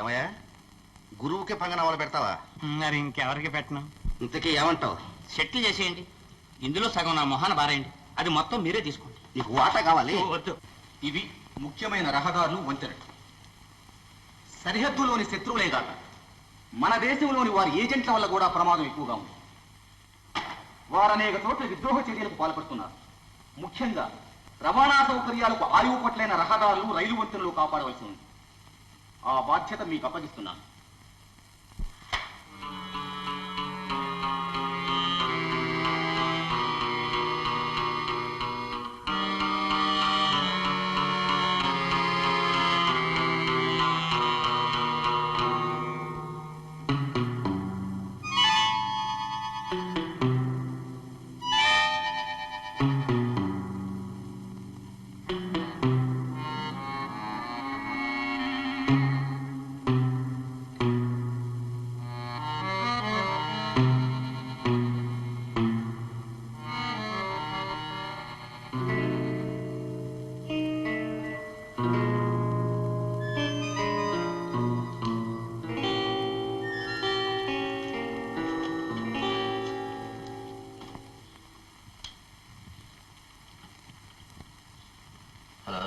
ఏమయ్యా, గురువుకి పంగనామాలు పెడతావా? మరి ఇంకెవరికి పెట్టను. ఇంతకీ ఏమంటావు? సెటిల్ చేసేయండి. ఇందులో సగం నా మొహాన బారేయండి. అది మొత్తం మీరే తీసుకోండి. నీకు వాటా కావాలి? వద్దు. ఇవి ముఖ్యమైన రహదారులు, వంతెనలు. సరిహద్దులోని శత్రువులే కాక మన దేశంలోని వారి ఏజెంట్ల వల్ల కూడా ప్రమాదం ఎక్కువగా ఉంది. వారు అనేక చోట్ల విద్రోహ చర్యలకు పాల్పడుతున్నారు. ముఖ్యంగా రవాణా సౌకర్యాలకు ఆయువు పట్లైన రహదారులు, రైలు వంతెనలు కాపాడవలసి ఉంది. ఆ బాధ్యత మీకు అప్పగిస్తున్నాను. హలో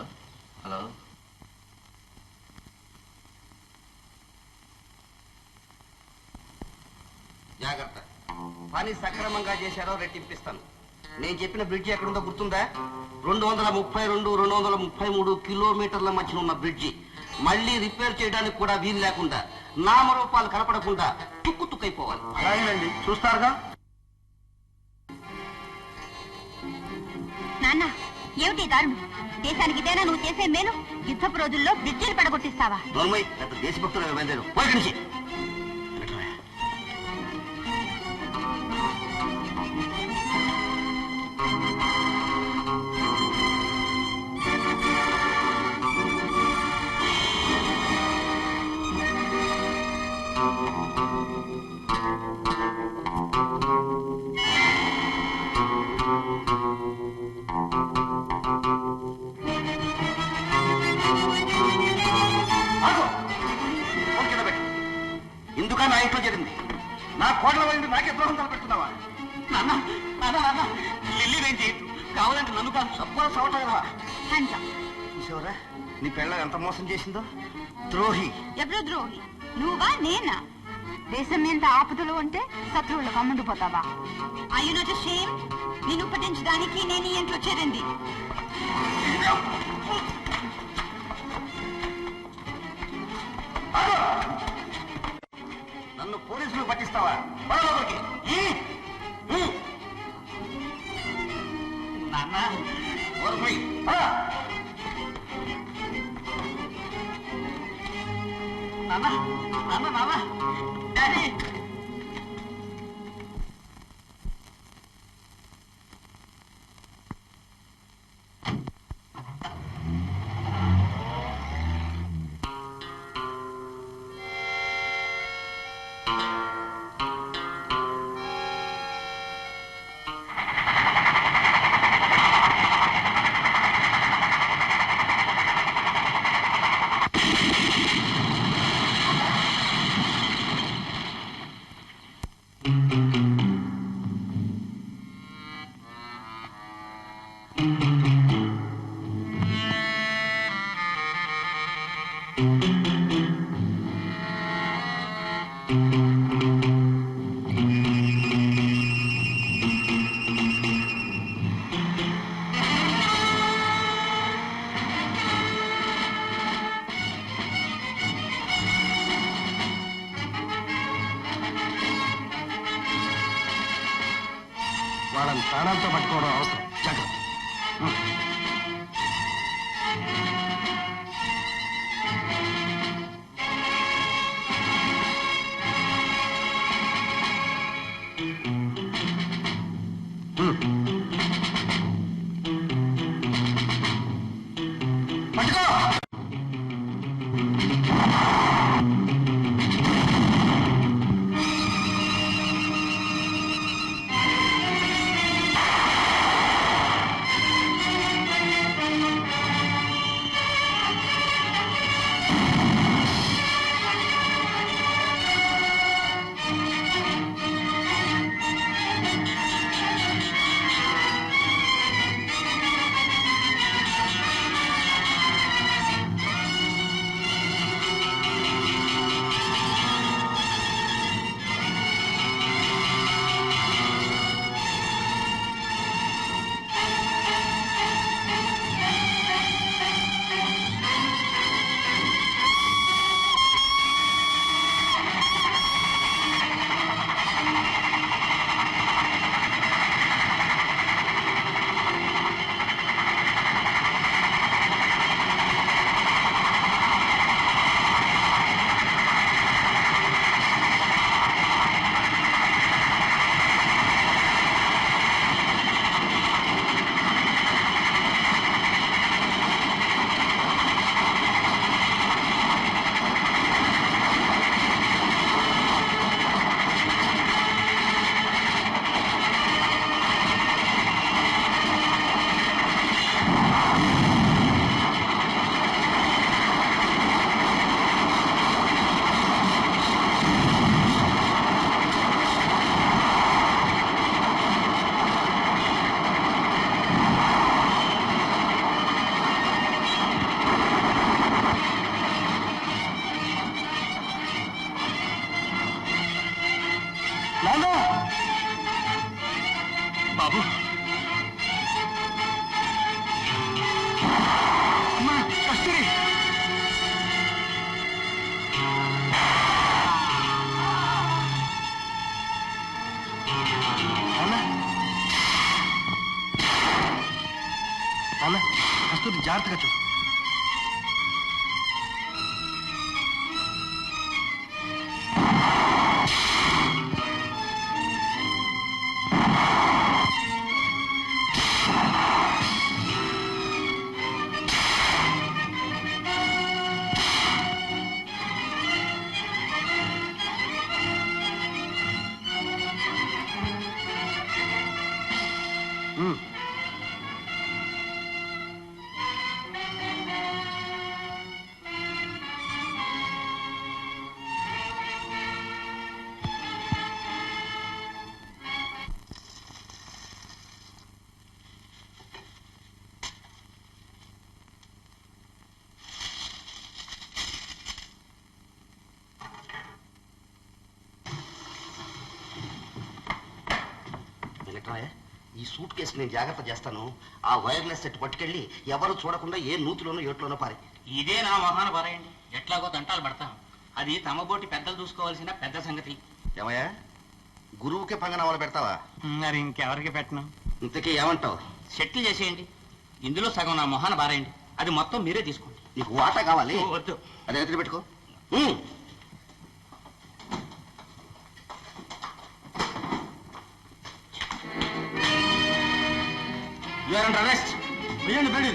హలో, జాగ్రత్త. పని సక్రమంగా చేశారో రెట్టింపిస్తాను. నేను చెప్పిన బ్రిడ్జి ఎక్కడుందో గుర్తుందా? 232, 233 కిలోమీటర్ల మధ్య ఉన్న బ్రిడ్జి. మళ్ళీ రిపేర్ చేయడానికి కూడా వీలు లేకుండా, నామరూపాలు కనపడకుండా తుక్కు తుక్కైపోవాలి. అలాగేనండి, చూస్తారుగా. నాన్న, ఏమిటి దారుణం? దేశానికి ఇదేనా నువ్వు చేసే మేలు? యుద్ధపు రోజుల్లో బ్రిడ్జిలు పడగొట్టిస్తావా? నోర్మై, పెద్ద దేశభక్తులు బయలుదేరు. పోయి నుంచి నా ఇంట్లో జరిగింది. నా కోడల వెళ్ళి నాకే ద్రోహం తలపెడుతున్నావా? నాన్న నాన్న నాన్న, లిల్లీ నేను చేయొద్దు. కావాలంటే నన్ను కాదు. సబ్బా సవటరా. చూసావరా నీ పెళ్ళ ఎంత మోసం చేసిందో? ద్రోహి. ఎవరు ద్రోహి? నువ్వా నేనా? దేశం ఎంత ఆపదలు ఉంటే శత్రువులకు అమ్ముడుపోతావా? అయ్యునో షేమ్. నేను పట్టించడానికి నేను ఈ ఇంట్లో చేరింది. నన్ను పోలీసులు పట్టిస్తావా? బరలోకి నాన్న ఓర్మై. నాన్న నాన్న నాన్న, డాడీ. వాళ్ళని ప్రాణాలతో పట్టుకోవడం అవసరం. జాగ్రత్త. పట్టుకో. నాన్న బాబు అమ్మా కస్తూరి నాన్న కస్తూరి జాగ్రత్తగా చూడు. ఈ సూట్ కేసు నేను జాగ్రత్త చేస్తాను. ఆ వైర్లెస్ సెట్ పట్టుకెళ్ళి ఎవరు చూడకుండా ఏ నూతిలోనో ఏట్లోనో పారి. ఇదే నా మొహాన పారేయండి, ఎట్లాగో దంటాలు పడతాం. అది తమబోటి పెద్దలు చూసుకోవాల్సిన పెద్ద సంగతి. ఏమయ్యా గురువుకే పంగనామాలు పెడతావా? మరి ఇంకెవరికి పెట్టను. ఇంతకీ ఏమంటావు? సెటిల్ చేసేయండి. ఇందులో సగం నా మొహాన పారేయండి. అది మొత్తం మీరే తీసుకోండి. నీకు వాటా కావాలి? వద్దు. అదే ఎత్తులు పెట్టుకో. You are under arrest. వెయ్యండి బెడి.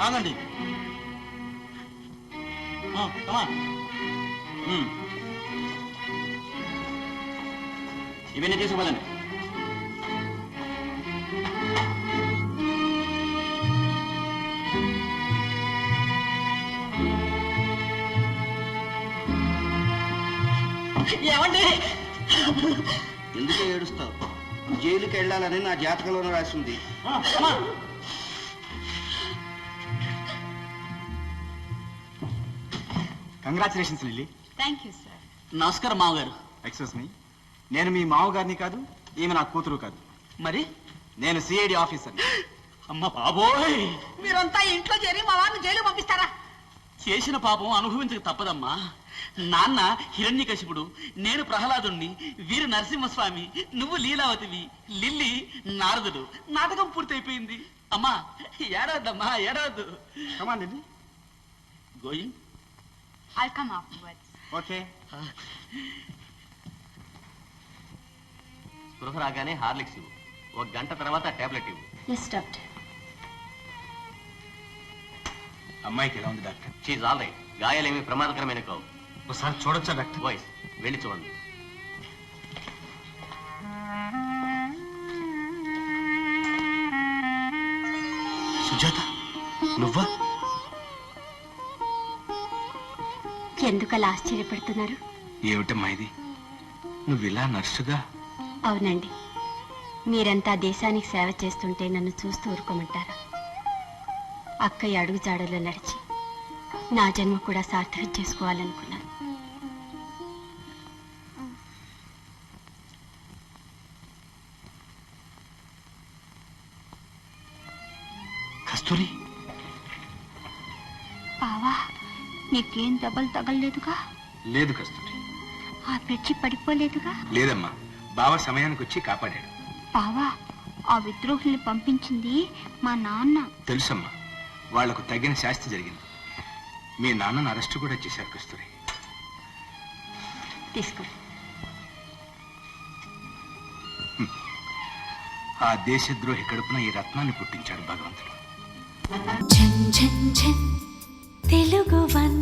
ఆగండి. ఇవన్నీ తీసుకోవాలండి. ఏమండి? ఎందుకు ఏడుస్తావు? జైలుకి వెళ్ళాలని నా జాతకంలోనే రాసింది. Congratulations lily. Thank you sir. నమస్కారం మామగారు. ఎక్స్క్యూజ్ మీ, నేను మీ మామగారిని కాదు, ఈమె నా కూతురు కాదు. మరి నేను సిఐడి ఆఫీసర్. అమ్మ బాబోయ్, మీరంతా ఇంట్లో చేరి మా వారిని జైలు పంపిస్తారా? చేసిన పాపం అనుభవించక తప్పదమ్మా. నాన్న హిరణ్యకశిపుడు, నేను ప్రహ్లాదుణ్ణి, వీరు నరసింహస్వామి, నువ్వు లీలావతివి, లిల్లీ నారదుడు. నాటకం పూర్తయిపోయింది. అమ్మా ఏడవద్దమ్మా, ఏడవద్దు. Come on, lily. Going. I'll come afterwards. Okay. స్పృహ రాగానే హార్లిక్స్ ఇవ్వు. 1 గంట తర్వాత టాబ్లెట్ ఇవ్వు. Yes, doctor. అమ్మాయికి ఎలా ఉంది డాక్టర్? She's all right. గాయాలేమి ప్రమాదకరమైన కావు. ఒకసారి చూడొచ్చా డాక్టర్? వాయిస్ వెళ్ళి చూడండి. సుజాత, నువ్వా? ఎందుకలా ఆశ్చర్యపడుతున్నారు? ఏమిటమ్మా ఇది? నువ్వు ఇలా నర్సుగా? అవునండి, మీరంతా దేశానికి సేవ చేస్తుంటే నన్ను చూస్తూ ఊరుకోమంటారా? అక్కయ్య అడుగు జాడలో నడిచి నా జన్మ కూడా సార్థకం చేసుకోవాలనుకున్నాను. కస్తూరి, బావా, నీకేం దెబ్బలు తగలలేదుగా? లేదు కస్తూరి. ఆ బ్రిడ్జి పడిపోలేదుగా? లేదమ్మా, బావ సమయానికి వచ్చి కాపాడాడు. బావా, ఆ విద్రోహుల్ని పంపించింది మా నాన్న. తెలుసమ్మా, వాళ్లకు తగిన శాస్తి జరిగింది. మీ నాన్నను అరెస్ట్ కూడా చేశారు కస్తూరి. తీసుకో. ఆ దేశద్రోహి కడుపున ఈ రత్నాన్ని పుట్టించాడు భగవంతుడు. ఝన్ ఝన్ ఝన్ తెలుగు వన్